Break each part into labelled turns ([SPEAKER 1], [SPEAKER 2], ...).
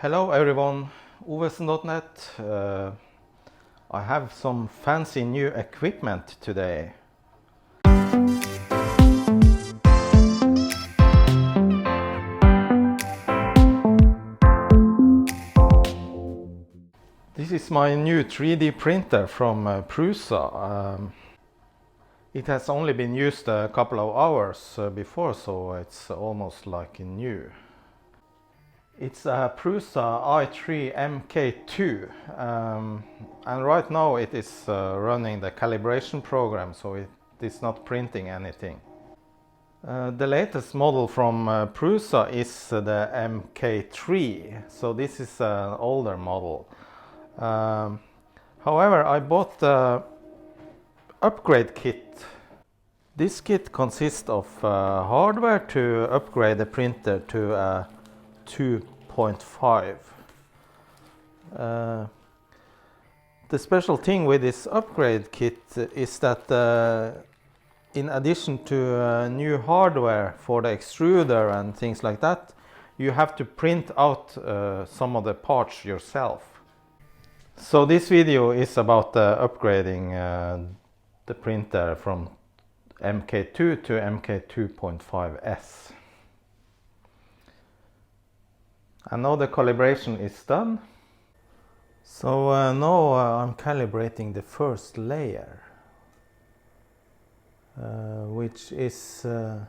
[SPEAKER 1] Hello everyone, Ovesen.net. I have some fancy new equipment today. This is my new 3D printer from Prusa. It has only been used a couple of hours before, so it's almost like new. It's a Prusa I3 MK2 and right now it is running the calibration program, so it is not printing anything. The latest model from Prusa is the MK3, so this is an older model. However, I bought the upgrade kit. This kit consists of hardware to upgrade the printer to a 2.5. The special thing with this upgrade kit is that in addition to new hardware for the extruder and things like that, you have to print out some of the parts yourself. So this video is about upgrading the printer from MK2 to MK2.5S. And now the calibration is done. So now I'm calibrating the first layer, which is the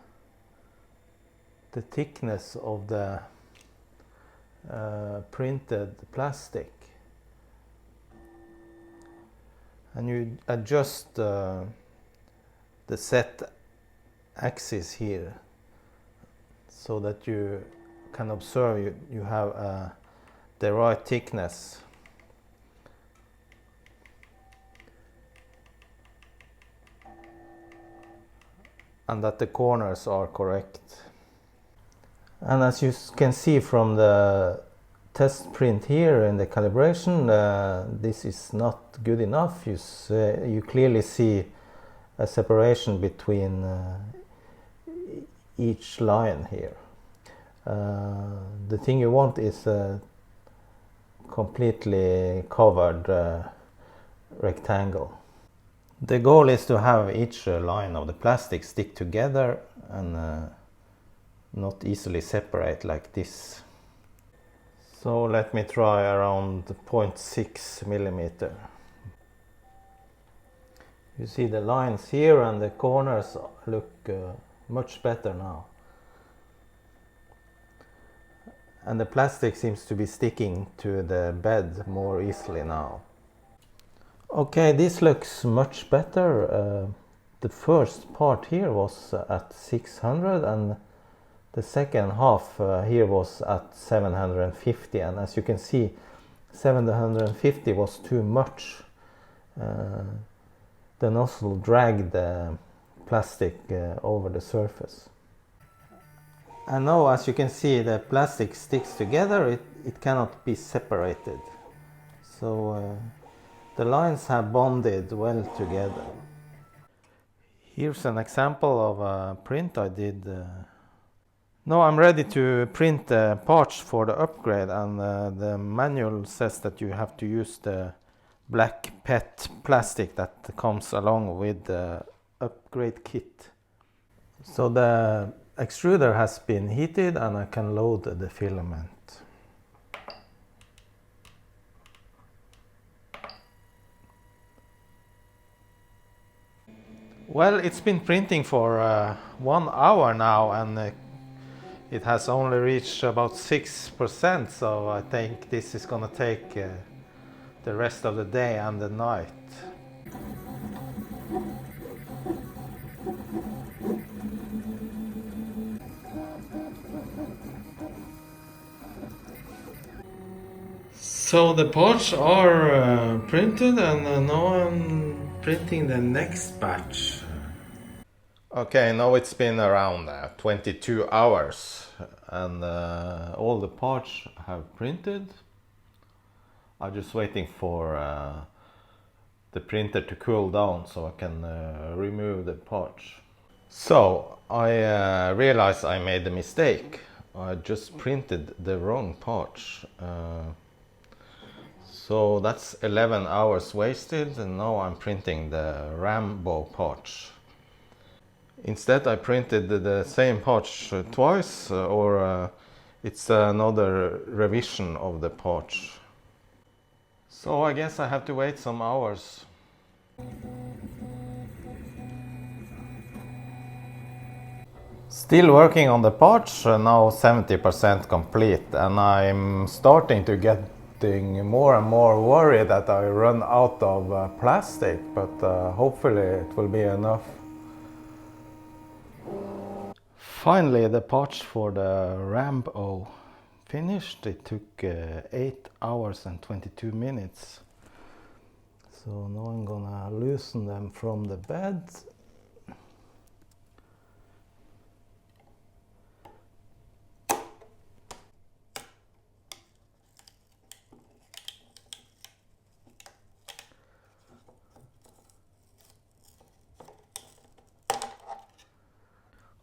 [SPEAKER 1] thickness of the printed plastic. And you adjust the set axis here so that you can observe you have the right thickness. And that the corners are correct. And as you can see from the test print here in the calibration, this is not good enough. You clearly see a separation between each line here. The thing you want is a completely covered rectangle. The goal is to have each line of the plastic stick together and not easily separate like this. So let me try around 0.6 millimeter. You see the lines here and the corners look much better now. And the plastic seems to be sticking to the bed more easily now. Okay, this looks much better. The first part here was at 600 and the second half here was at 750, and as you can see 750 was too much. The nozzle dragged the plastic over the surface. And now, as you can see, the plastic sticks together, it cannot be separated. So the lines have bonded well together. Here's an example of a print I did. Now I'm ready to print the parts for the upgrade, and the manual says that you have to use the black PET plastic that comes along with the upgrade kit. So the extruder has been heated and I can load the filament. Well, it's been printing for 1 hour now and it has only reached about 6%, so I think this is gonna take the rest of the day and the night. So the parts are printed and now I'm printing the next batch. Okay, now it's been around 22 hours and all the parts have printed. I'm just waiting for the printer to cool down so I can remove the parts. So I realized I made a mistake. I just printed the wrong parts. So that's 11 hours wasted, and now I'm printing the Rambo parts. Instead I printed the same parts twice, or it's another revision of the parts. So I guess I have to wait some hours. Still working on the parts, now 70% complete, and I'm starting to getting more and more worried that I run out of plastic, but hopefully it will be enough. Finally, the parts for the Rambo finished. It took 8 hours and 22 minutes. So now I'm gonna loosen them from the bed.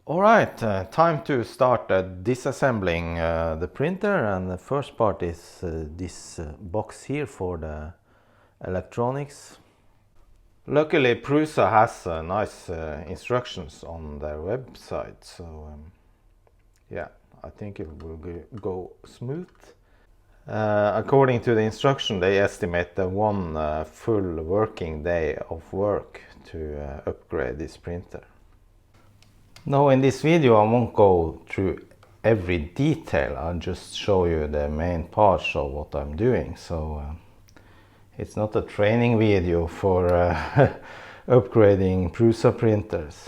[SPEAKER 1] Alright, time to start disassembling the printer, and the first part is this box here for the electronics. Luckily Prusa has nice instructions on their website, so yeah, I think it will go smooth. According to the instruction, they estimate one full working day of work to upgrade this printer. Now in this video I won't go through every detail, I'll just show you the main parts of what I'm doing. So it's not a training video for upgrading Prusa printers.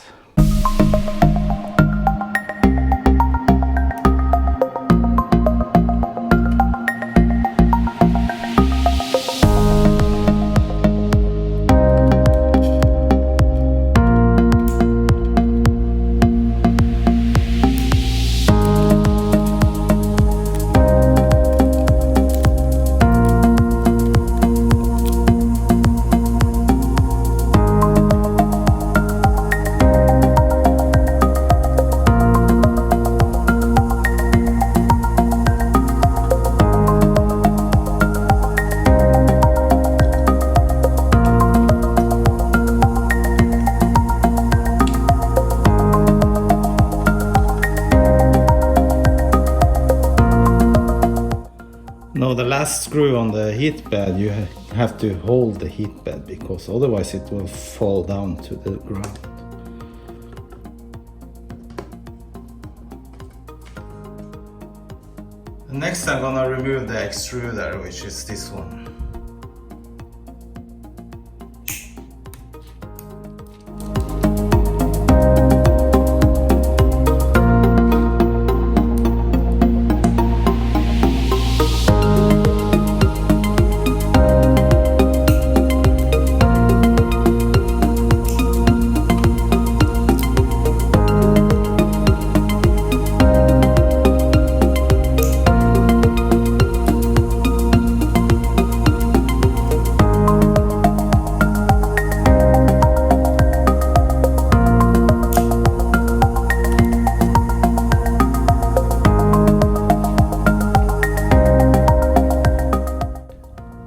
[SPEAKER 1] Now the last screw on the heat bed, you have to hold the heat bed, because otherwise it will fall down to the ground. Next I'm gonna remove the extruder, which is this one.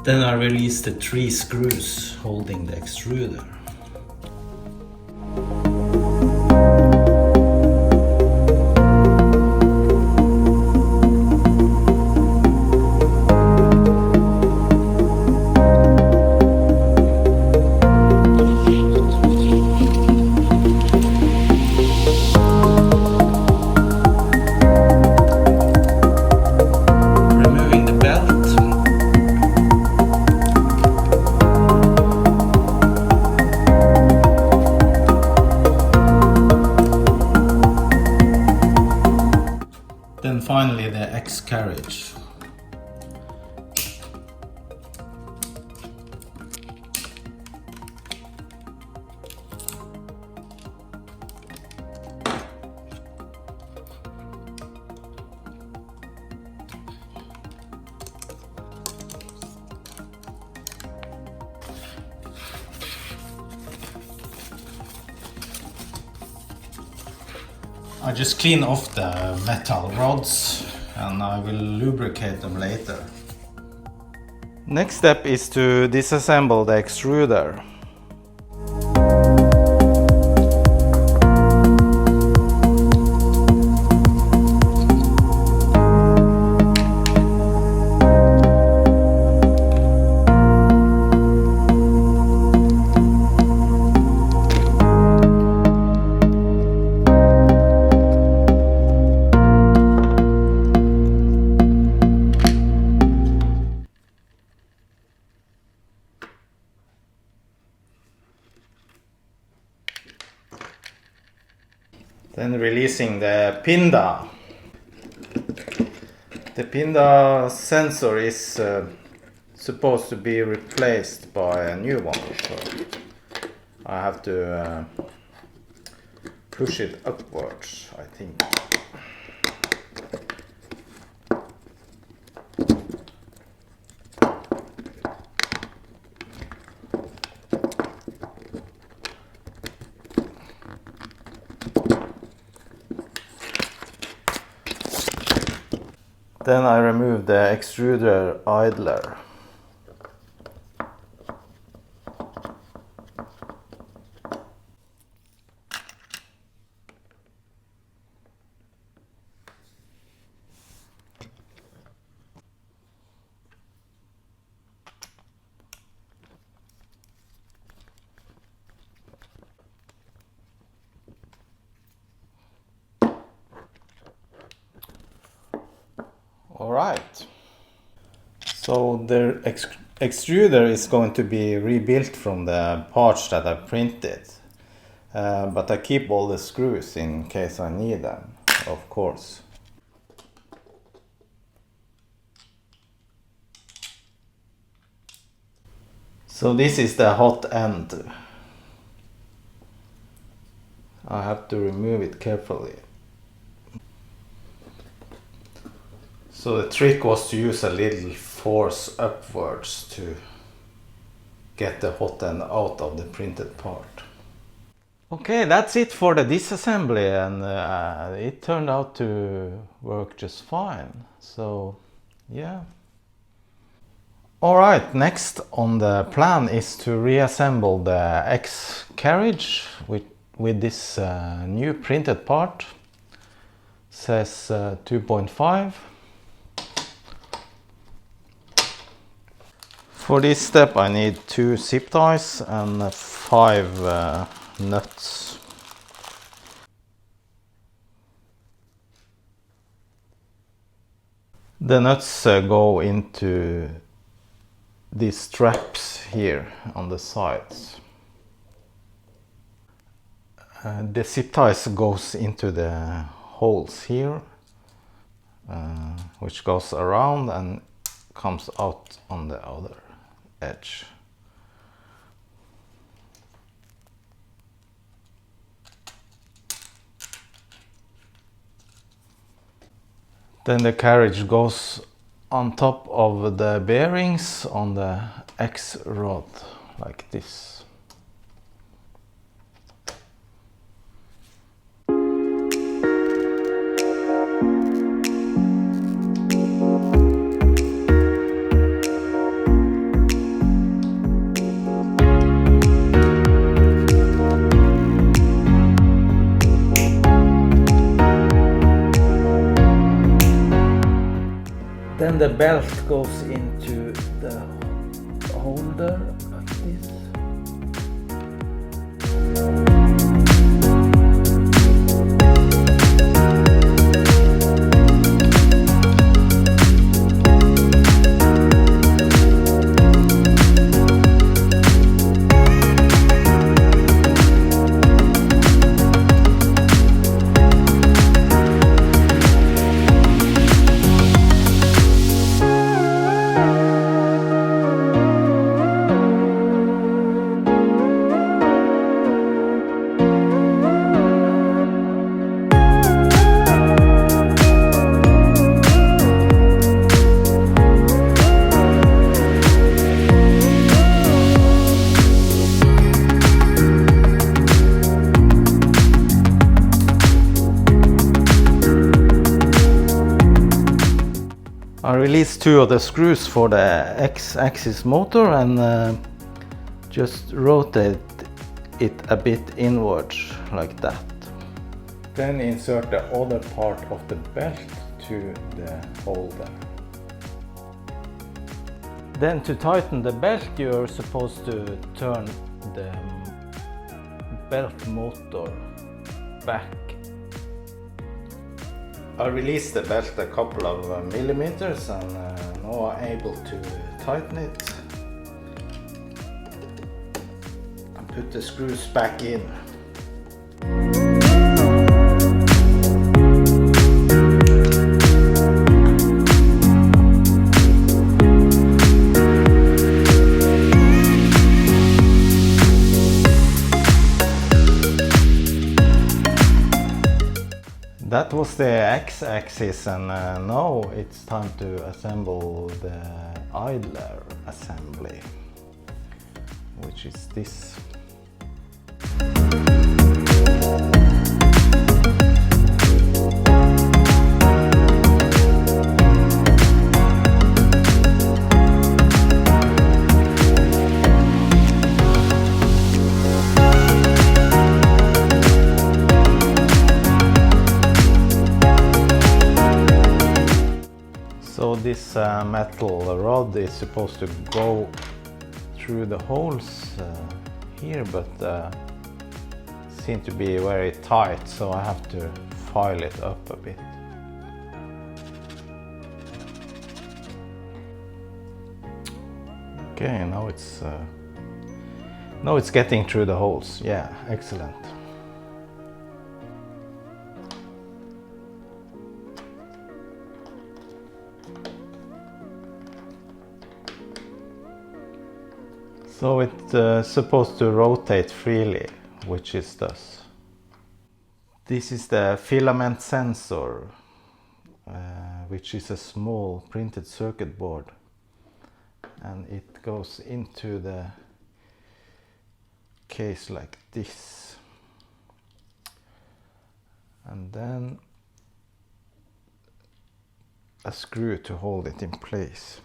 [SPEAKER 1] Then I release the 3 screws holding the extruder. I just clean off the metal rods and I will lubricate them later. Next step is to disassemble the extruder. Then releasing the pinda. The pinda sensor is supposed to be replaced by a new one, so I have to push it upwards, I think. Then I remove the extruder idler. Alright, so the extruder is going to be rebuilt from the parts that I printed, but I keep all the screws in case I need them, of course. So this is the hot end. I have to remove it carefully. So the trick was to use a little force upwards to get the hot end out of the printed part. Okay, that's it for the disassembly, and it turned out to work just fine. So yeah. Alright, next on the plan is to reassemble the X carriage with this new printed part. Says 2.5. For this step I need 2 zip ties and 5 nuts. The nuts go into these straps here on the sides. The zip ties goes into the holes here, which goes around and comes out on the other edge. Then the carriage goes on top of the bearings on the X rod, like this. Then the belt goes into the holder like this. release two of the screws for the X-axis motor and just rotate it a bit inwards like that. Then insert the other part of the belt to the holder. Then to tighten the belt, you're supposed to turn the belt motor back. I released the belt a couple of millimeters and now I'm able to tighten it and put the screws back in. That was the X-axis, and now it's time to assemble the idler assembly, which is this. So this metal rod is supposed to go through the holes here, but seem to be very tight, so I have to file it up a bit. Okay, now it's getting through the holes. Yeah, excellent. So it's supposed to rotate freely, which it does. This is the filament sensor, which is a small printed circuit board, and it goes into the case like this, and then a screw to hold it in place.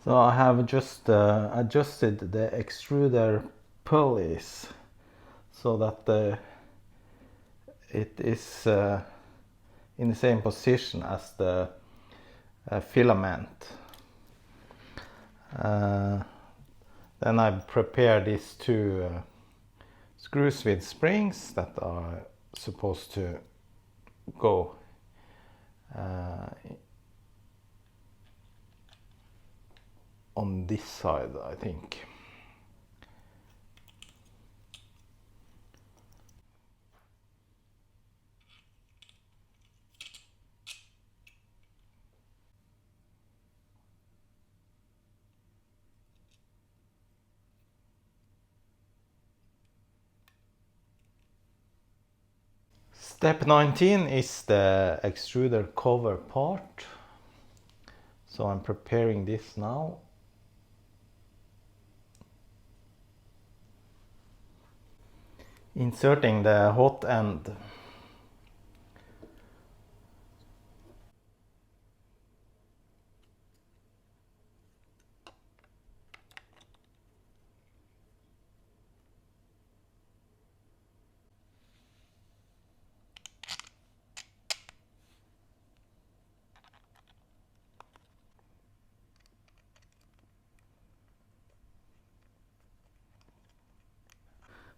[SPEAKER 1] So I have just adjusted the extruder pulleys so that it is in the same position as the filament. Then I prepare these two screws with springs that are supposed to go on this side, I think. Step 19 is the extruder cover part. So I'm preparing this now. Inserting the hot end.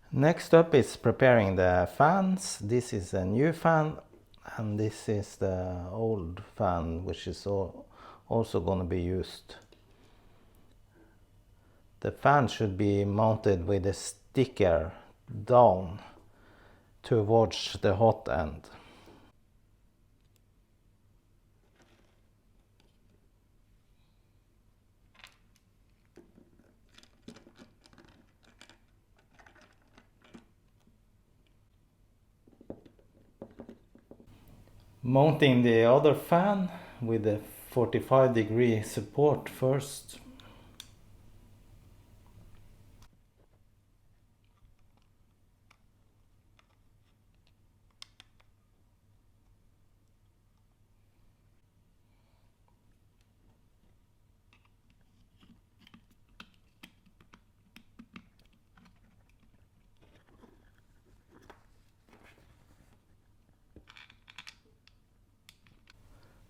[SPEAKER 1] Next up is preparing the fans. This is a new fan and this is the old fan, which is also going to be used. The fan should be mounted with a sticker down towards the hot end. Mounting the other fan with a 45-degree support first.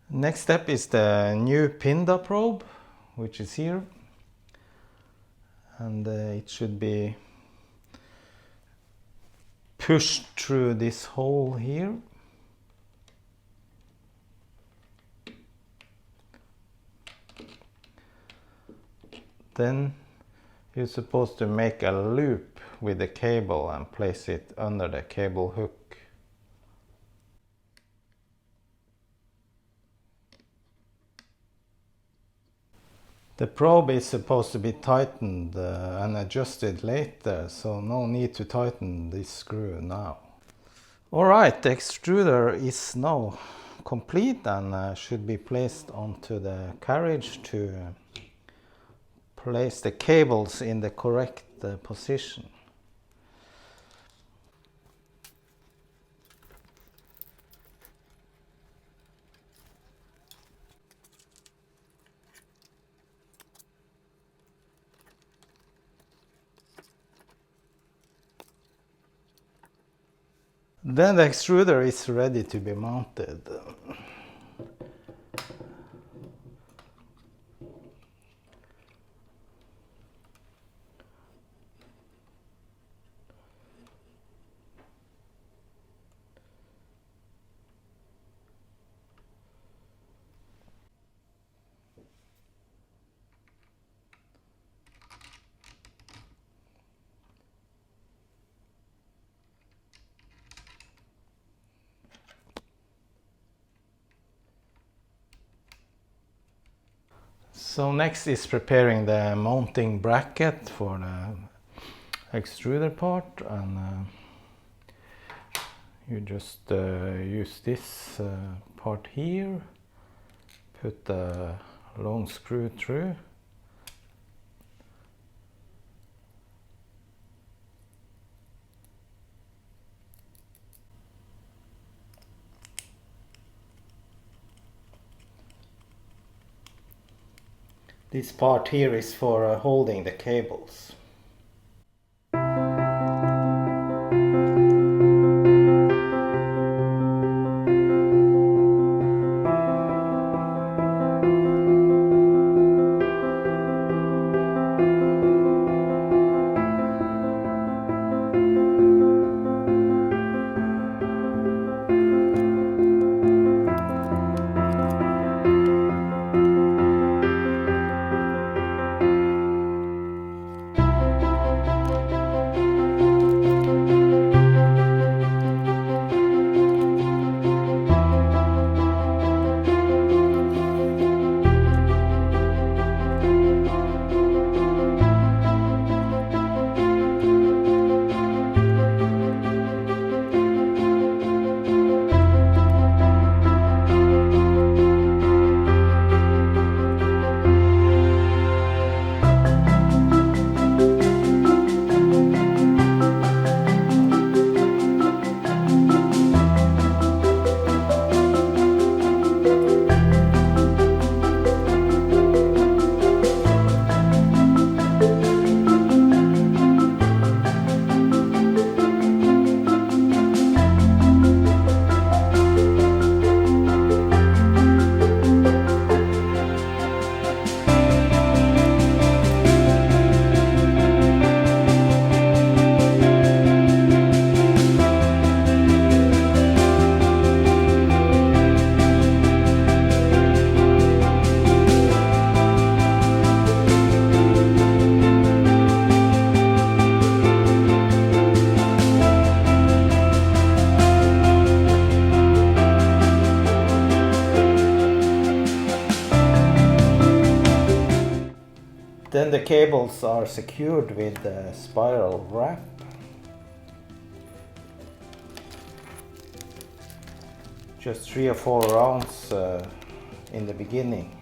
[SPEAKER 1] Next step is the new Pinda probe, which is here, and it should be pushed through this hole here. Then you're supposed to make a loop with the cable and place it under the cable hook. The probe is supposed to be tightened and adjusted later, so no need to tighten this screw now. Alright, the extruder is now complete and should be placed onto the carriage to place the cables in the correct position. Then the extruder is ready to be mounted. So next is preparing the mounting bracket for the extruder part, and you just use this part here, put the long screw through. This part here is for holding the cables. Then the cables are secured with a spiral wrap. Just 3 or 4 rounds in the beginning.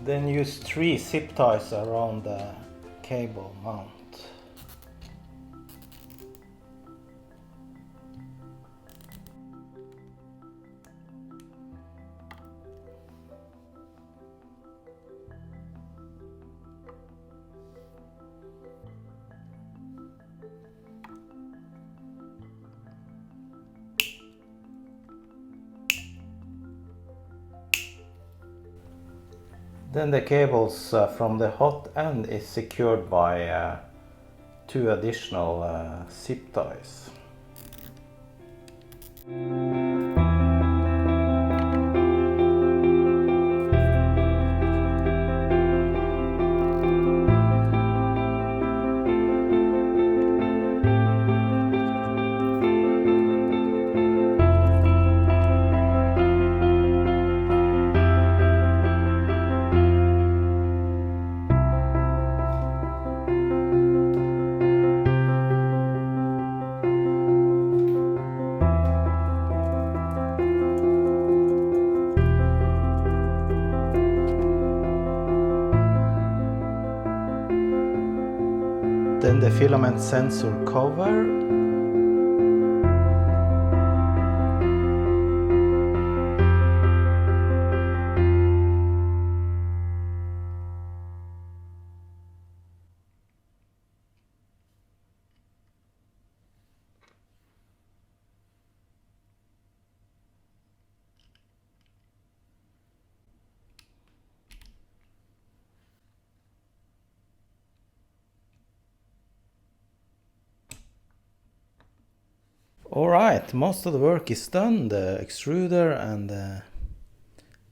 [SPEAKER 1] Then use 3 zip ties around the cable mount. Then the cables from the hot end is secured by 2 additional zip ties. Then the filament sensor cover. Alright, most of the work is done. The extruder and the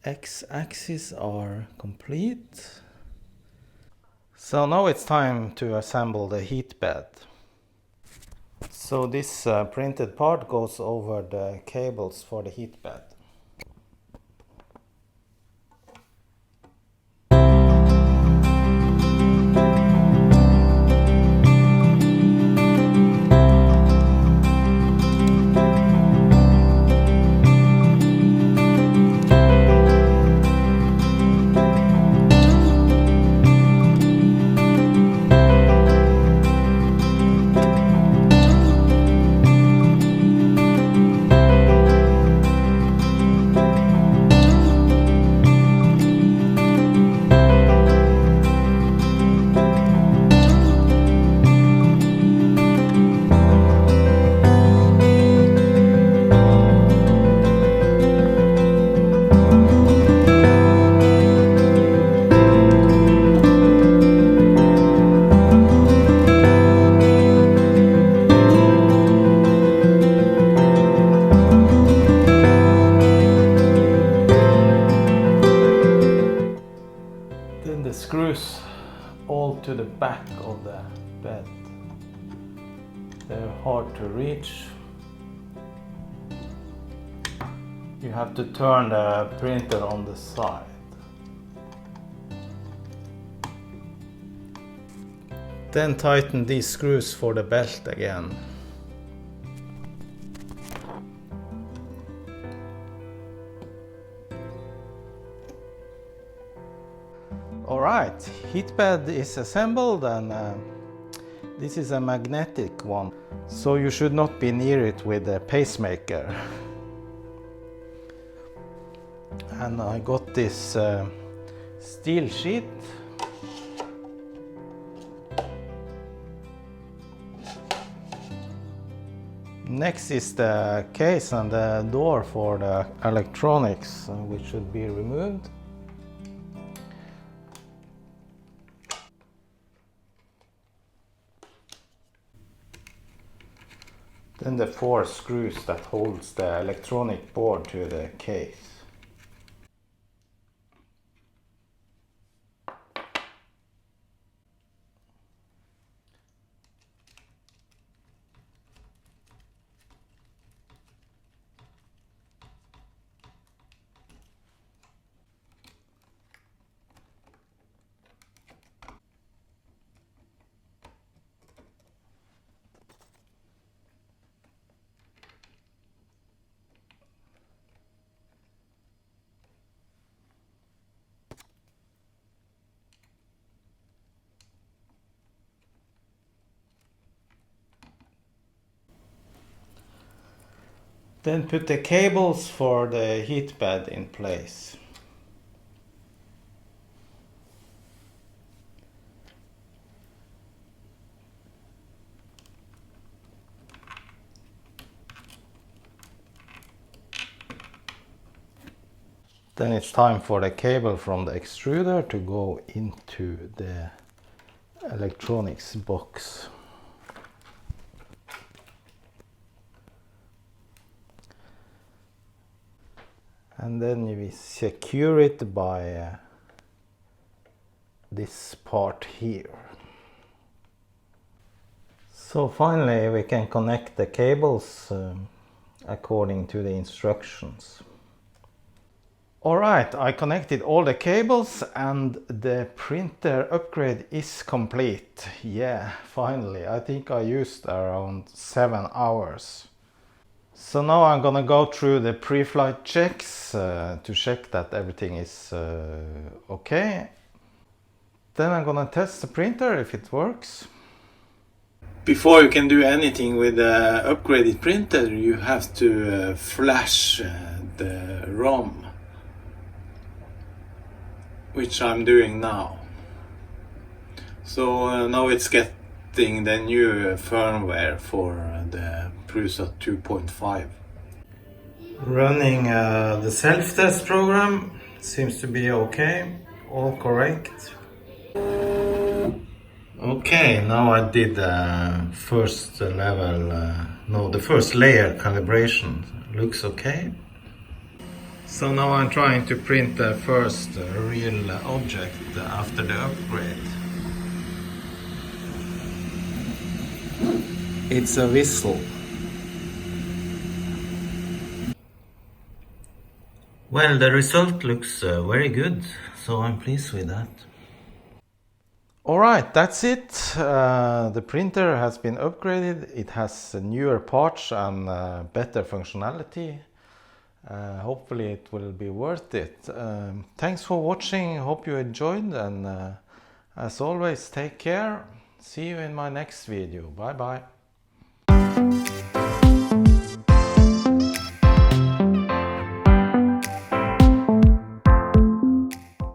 [SPEAKER 1] X-axis are complete. So now it's time to assemble the heat bed. So this printed part goes over the cables for the heat bed. Then the screws all to the back of the bed. They're hard to reach. You have to turn the printer on the side. Then tighten these screws for the belt again. Alright, heat bed is assembled, and this is a magnetic one, so you should not be near it with a pacemaker. And I got this steel sheet. Next is the case and the door for the electronics, which should be removed. Then the 4 screws that holds the electronic board to the case. Then put the cables for the heat bed in place. Then it's time for the cable from the extruder to go into the electronics box. And then we secure it by this part here. So finally we can connect the cables according to the instructions. Alright, I connected all the cables and the printer upgrade is complete. Yeah, finally. I think I used around 7 hours. So now I'm gonna go through the pre-flight checks to check that everything is okay. Then I'm gonna test the printer if it works. Before you can do anything with the upgraded printer, you have to flash the ROM, which I'm doing now. So now it's getting the new firmware for the Prusa 2.5. Running the self-test program seems to be okay, all correct. Okay, now I did first level, the first layer calibration. Looks okay. So now I'm trying to print the first real object after the upgrade. It's a whistle. Well, the result looks very good, so I'm pleased with that. Alright, that's it. The printer has been upgraded. It has newer parts and better functionality. Hopefully it will be worth it. Thanks for watching. Hope you enjoyed, and as always, take care. See you in my next video. Bye bye.